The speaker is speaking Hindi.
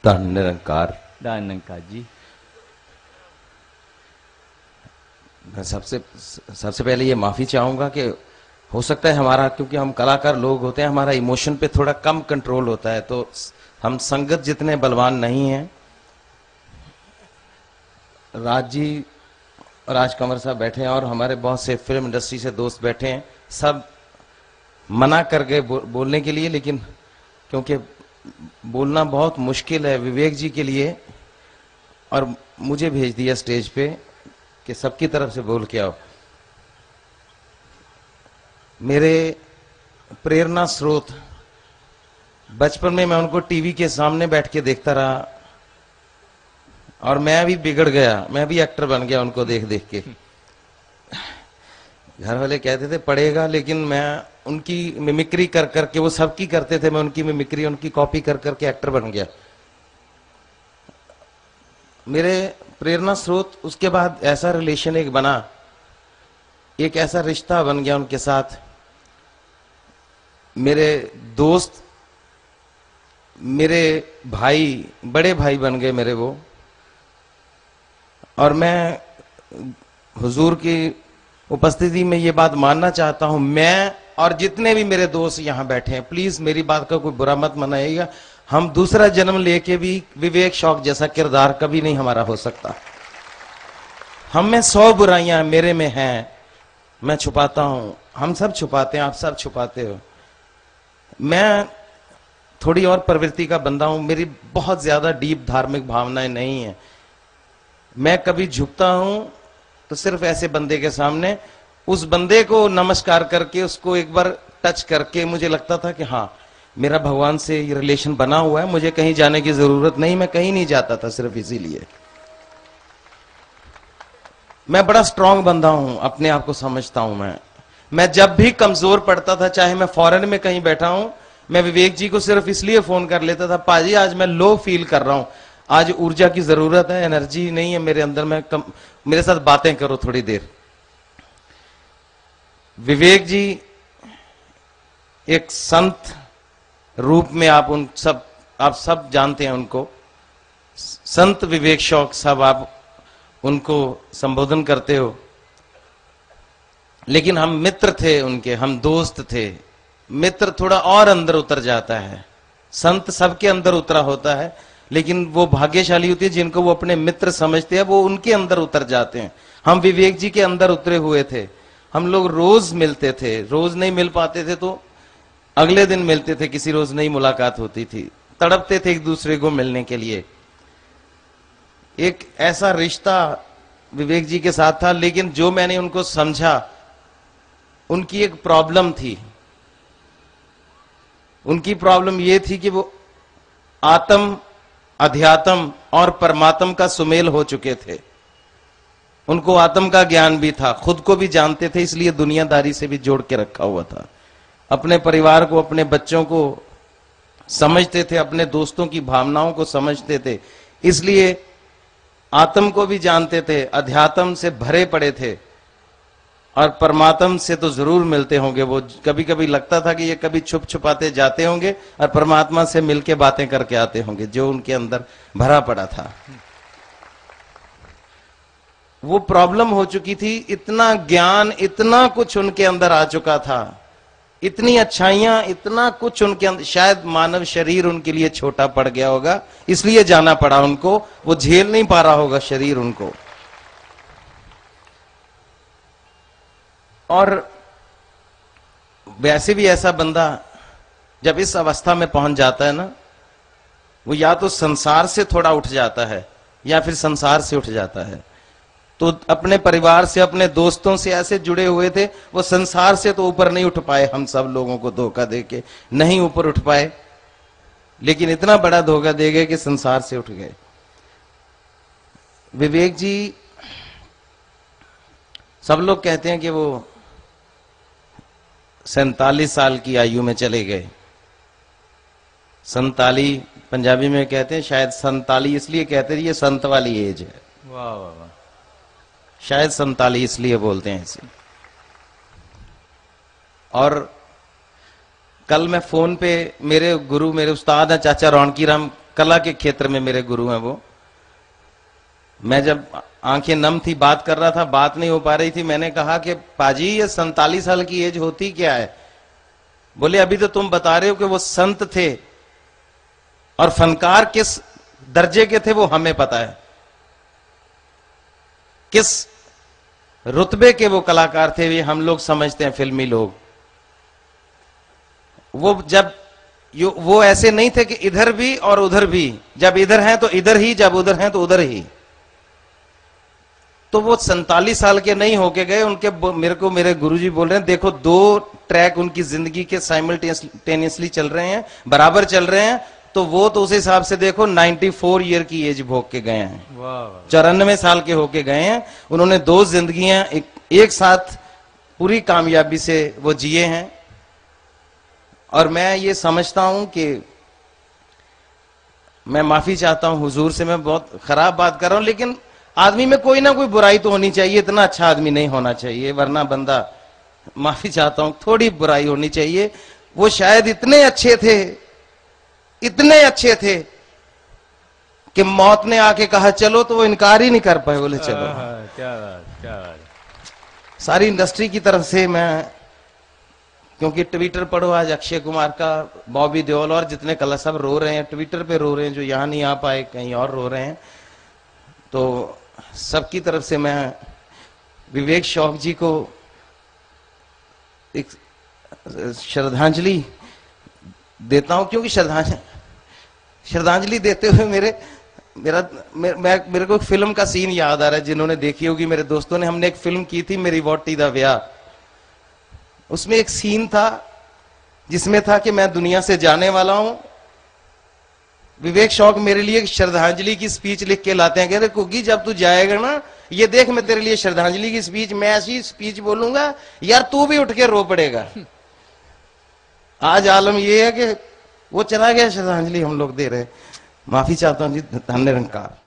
धन निरंकार। धन निरंकार जी। मैं सबसे पहले ये माफी चाहूंगा कि हो सकता है हमारा, क्योंकि हम कलाकार लोग होते हैं, हमारा इमोशन पे थोड़ा कम कंट्रोल होता है, तो हम संगत जितने बलवान नहीं हैं। राज जी, राज कंवर साहब बैठे हैं और हमारे बहुत से फिल्म इंडस्ट्री से दोस्त बैठे हैं, सब मना कर गए बोलने के लिए, लेकिन क्योंकि बोलना बहुत मुश्किल है विवेक जी के लिए, और मुझे भेज दिया स्टेज पे कि सबकी तरफ से बोल के आओ। मेरे प्रेरणा स्रोत, बचपन में मैं उनको टीवी के सामने बैठ के देखता रहा और मैं भी बिगड़ गया, मैं भी एक्टर बन गया उनको देख देख के। घर वाले कहते थे पढ़ेगा, लेकिन मैं उनकी मिमिक्री कर करके, वो सबकी करते थे, मैं उनकी मिमिक्री, उनकी कॉपी कर करके एक्टर बन गया। मेरे प्रेरणा स्रोत, उसके बाद ऐसा रिलेशन एक बना, एक ऐसा रिश्ता बन गया उनके साथ। मेरे दोस्त, मेरे भाई, बड़े भाई बन गए मेरे वो। और मैं हुजूर की उपस्थिति में ये बात मानना चाहता हूं, मैं और जितने भी मेरे दोस्त यहां बैठे हैं, प्लीज मेरी बात का कोई बुरा मत मनाइएगा, हम दूसरा जन्म लेके भी विवेक शौक जैसा किरदार कभी नहीं हमारा हो सकता। हम में 100 बुराइयां मेरे में हैं, मैं छुपाता हूं, हम सब छुपाते हैं, आप सब छुपाते हो। मैं थोड़ी और प्रवृत्ति का बंदा हूं, मेरी बहुत ज्यादा डीप धार्मिक भावनाएं नहीं है। मैं कभी झुकता हूं तो सिर्फ ऐसे बंदे के सामने, उस बंदे को नमस्कार करके, उसको एक बार टच करके मुझे लगता था कि हाँ, मेरा भगवान से ये रिलेशन बना हुआ है, मुझे कहीं जाने की जरूरत नहीं, मैं कहीं नहीं जाता था सिर्फ इसीलिए। मैं बड़ा स्ट्रांग बंदा हूं, अपने आप को समझता हूं। मैं जब भी कमजोर पड़ता था, चाहे मैं फॉरेन में कहीं बैठा हूं, मैं विवेक जी को सिर्फ इसलिए फोन कर लेता था, पाजी आज मैं लो फील कर रहा हूं, आज ऊर्जा की जरूरत है, एनर्जी नहीं है मेरे अंदर, मेरे साथ बातें करो थोड़ी देर। विवेक जी एक संत रूप में, आप सब जानते हैं उनको, संत विवेक शौक साहब आप उनको संबोधन करते हो, लेकिन हम मित्र थे उनके, हम दोस्त थे। मित्र थोड़ा और अंदर उतर जाता है, संत सबके अंदर उतरा होता है, लेकिन वो भाग्यशाली होती है जिनको वो अपने मित्र समझते हैं, वो उनके अंदर उतर जाते हैं। हम विवेक जी के अंदर उतरे हुए थे, हम लोग रोज मिलते थे, रोज नहीं मिल पाते थे तो अगले दिन मिलते थे, किसी रोज नई मुलाकात होती थी, तड़पते थे एक दूसरे को मिलने के लिए। एक ऐसा रिश्ता विवेक जी के साथ था, लेकिन जो मैंने उनको समझा, उनकी एक प्रॉब्लम थी। उनकी प्रॉब्लम यह थी कि वो आत्म, अध्यात्म और परमात्म का सुमेल हो चुके थे। उनको आत्म का ज्ञान भी था, खुद को भी जानते थे, इसलिए दुनियादारी से भी जोड़ के रखा हुआ था। अपने परिवार को, अपने बच्चों को समझते थे, अपने दोस्तों की भावनाओं को समझते थे, इसलिए आत्म को भी जानते थे, अध्यात्म से भरे पड़े थे, और परमात्म से तो जरूर मिलते होंगे। वो कभी कभी लगता था कि ये कभी छुप छुपाते जाते होंगे और परमात्मा से मिलके बातें करके आते होंगे, जो उनके अंदर भरा पड़ा था। वो प्रॉब्लम हो चुकी थी, इतना ज्ञान, इतना कुछ उनके अंदर आ चुका था, इतनी अच्छाइयां, इतना कुछ उनके अंदर, शायद मानव शरीर उनके लिए छोटा पड़ गया होगा, इसलिए जाना पड़ा उनको, वो झेल नहीं पा रहा होगा शरीर उनको। और वैसे भी ऐसा बंदा जब इस अवस्था में पहुंच जाता है ना, वो या तो संसार से थोड़ा उठ जाता है या फिर संसार से उठ जाता है। तो अपने परिवार से, अपने दोस्तों से ऐसे जुड़े हुए थे, वो संसार से तो ऊपर नहीं उठ पाए, हम सब लोगों को धोखा देके नहीं ऊपर उठ पाए, लेकिन इतना बड़ा धोखा दे गए कि संसार से उठ गए। विवेक जी, सब लोग कहते हैं कि वो 47 साल की आयु में चले गए। 47 पंजाबी में कहते हैं, शायद 47 इसलिए कहते हैं ये संत वाली एज है। वाह वाह वाह, शायद 47 इसलिए बोलते हैं इसे। और कल मैं फोन पे, मेरे गुरु, मेरे उस्ताद हैं चाचा रौनकी राम कला के क्षेत्र में मेरे गुरु हैं वो। मैं जब आंखें नम थी बात कर रहा था, बात नहीं हो पा रही थी, मैंने कहा कि पाजी ये 47 साल की एज होती क्या है? बोले अभी तो तुम बता रहे हो कि वो संत थे और फनकार किस दर्जे के थे वो हमें पता है, किस रुतबे के वो कलाकार थे ये हम लोग समझते हैं, फिल्मी लोग। वो जब वो ऐसे नहीं थे कि इधर भी और उधर भी, जब इधर हैं तो इधर ही, जब उधर हैं तो उधर ही। तो वो 47 साल के नहीं होके गए, उनके मेरे को मेरे गुरुजी बोल रहे हैं देखो 2 ट्रैक उनकी जिंदगी के साइमल्टेनियसली चल रहे हैं, बराबर चल रहे हैं। तो वो तो उस हिसाब से देखो 94 ईयर की एज भोग के गए हैं, 94 साल के होके गए हैं। उन्होंने 2 जिंदगियां एक साथ पूरी कामयाबी से वो जिए हैं। और मैं ये समझता हूं कि मैं माफी चाहता हूं हुजूर से, मैं बहुत खराब बात कर रहा हूं, लेकिन आदमी में कोई ना कोई बुराई तो होनी चाहिए, इतना अच्छा आदमी नहीं होना चाहिए, वरना बंदा, माफी चाहता हूं, थोड़ी बुराई होनी चाहिए। वो शायद इतने अच्छे थे, इतने अच्छे थे कि मौत ने आके कहा चलो तो वो इनकार ही नहीं कर पाए, बोले चलो। क्या बात, क्या बात। सारी इंडस्ट्री की तरफ से मैं, क्योंकि ट्विटर पढ़ो आज अक्षय कुमार का, बॉबी देओल और जितने कला सब रो रहे हैं, ट्विटर पे रो रहे हैं, जो यहां नहीं आ पाए कहीं और रो रहे हैं। तो सबकी तरफ से मैं विवेक शौक जी को एक श्रद्धांजलि देता हूं, क्योंकि श्रद्धांजलि देते हुए मेरे को एक फिल्म का सीन याद आ रहा है, जिन्होंने देखी होगी मेरे दोस्तों ने। हमने एक फिल्म की थी मेरी वोटी दा व्याह, उसमें एक सीन था जिसमें था कि मैं दुनिया से जाने वाला हूं। विवेक शौक मेरे लिए श्रद्धांजलि की स्पीच लिख के लाते हैं, कह रहे कुकी जब तू जाएगा ना, ये देख मैं तेरे लिए श्रद्धांजलि की स्पीच, मैं ऐसी स्पीच बोलूंगा यार तू भी उठ के रो पड़ेगा। आज आलम ये है कि वो चला गया, श्रद्धांजलि हम लोग दे रहे। माफी चाहता हूं जी, धन्य निरंकार।